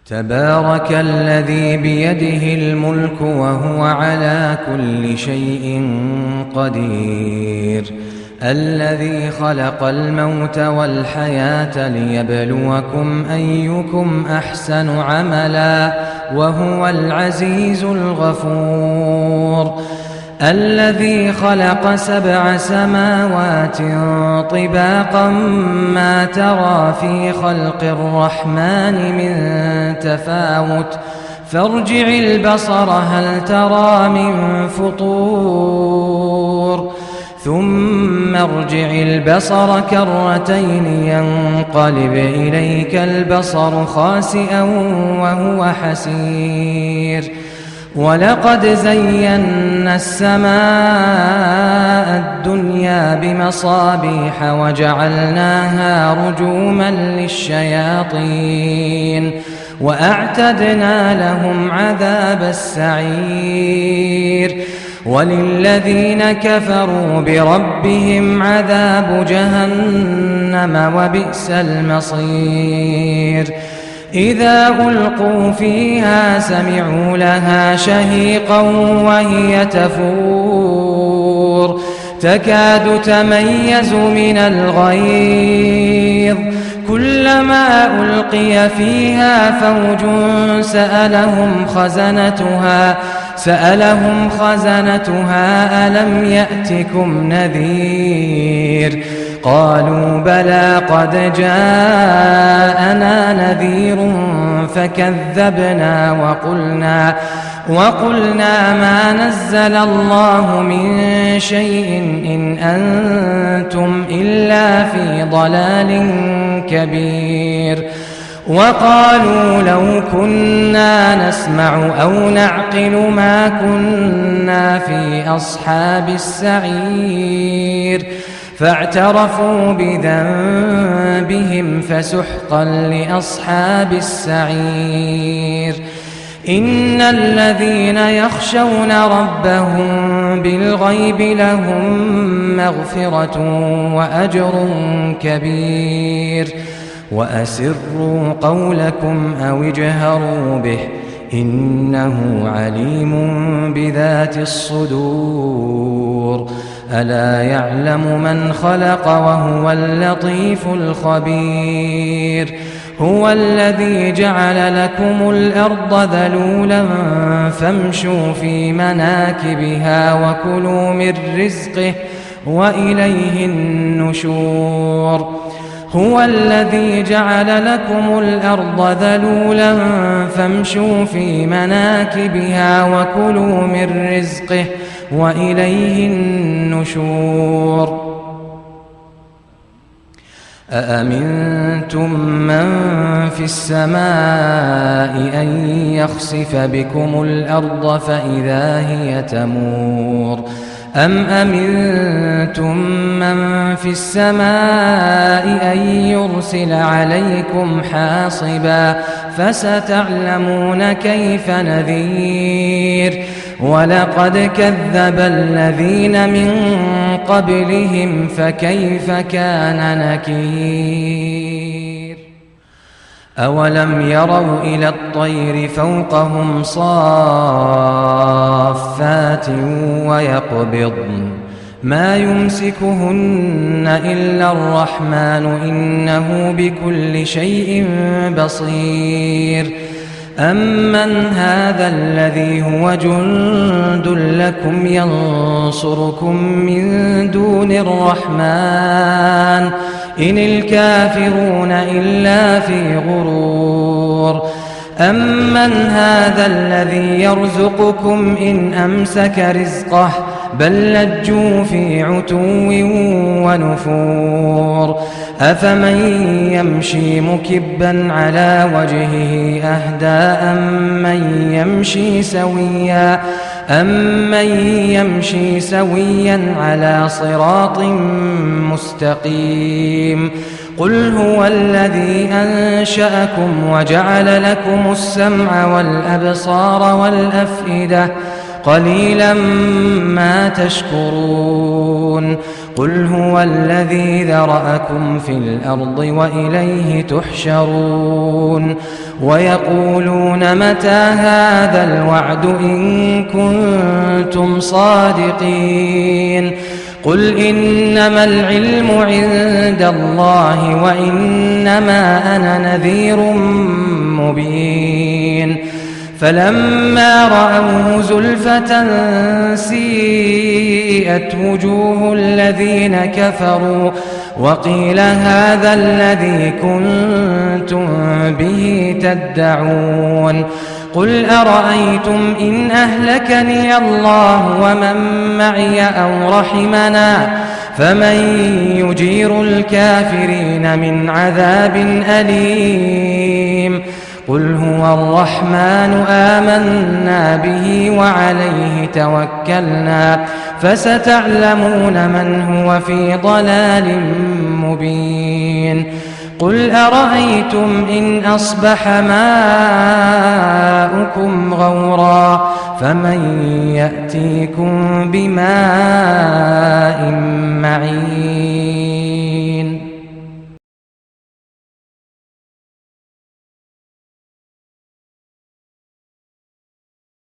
تبارك الذي بيده الملك وهو على كل شيء قدير الذي خلق الموت والحياة ليبلوكم أيكم أحسن عملا وهو العزيز الغفور الذي خلق 7 سماوات طباقا ما ترى في خلق الرحمن من تفاوت فارجع البصر هل ترى من فطور ثم ارجع البصر كرتين ينقلب إليك البصر خاسئا وهو حسير ولقد زينا السماء الدنيا بمصابيح وجعلناها رجوما للشياطين وأعتدنا لهم عذاب السعير وللذين كفروا بربهم عذاب جهنم وبئس المصير إذا ألقوا فيها سمعوا لها شهيقا وهي تفور تكاد تميز من الغيظ كلما ألقي فيها فوج سألهم خزنتها ألم يأتكم نذير قالوا بلى قد جاءنا نذير فكذبنا وقلنا ما نزل الله من شيء إن أنتم إلا في ضلال كبير وقالوا لو كنا نسمع أو نعقل ما كنا في أصحاب السعير فاعترفوا بذنبهم فسحقا لأصحاب السعير إن الذين يخشون ربهم بالغيب لهم مغفرة وأجر كبير وأسروا قولكم أو اجهروا به إنه عليم بذات الصدور ألا يعلم من خلق وهو اللطيف الخبير هو الذي جعل لكم الأرض ذلولا فامشوا في مناكبها وكلوا من رزقه وإليه النشور هو الذي جعل لكم الأرض ذلولا فامشوا في مناكبها وكلوا من رزقه وإليه النشور أأمنتم من في السماء أن يخسف بكم الأرض فإذا هي تمور أم أمنتم من في السماء أن يرسل عليكم حاصبا فستعلمون كيف نذير ولقد كذب الذين من قبلهم فكيف كان نكير أولم يروا إلى الطير فوقهم صافات ويقبضن ما يمسكهن إلا الرحمن إنه بكل شيء بصير أمن هذا الذي هو جند لكم ينصركم من دون الرحمن إن الكافرون إلا في غرور أمن هذا الذي يرزقكم إن أمسك رزقه بل لجوا في عتو ونفور أفمن يمشي مكبا على وجهه أهدى أمن يمشي سويا على صراط مستقيم قل هو الذي أنشأكم وجعل لكم السمع والأبصار والأفئدة قليلا ما تشكرون قل هو الذي ذرأكم في الأرض وإليه تحشرون ويقولون متى هذا الوعد إن كنتم صادقين قل إنما العلم عند الله وإنما أنا نذير مبين فلما رأوه زلفة سيئت وجوه الذين كفروا وقيل هذا الذي كنتم به تدعون قل أرأيتم إن أهلكني الله ومن معي أو رحمنا فمن يجير الكافرين من عذاب أليم قل هو الرحمن آمنا به وعليه توكلنا فستعلمون من هو في ضلال مبين قل أرأيتم إن أصبح ماؤكم غورا فمن يأتيكم بماء معين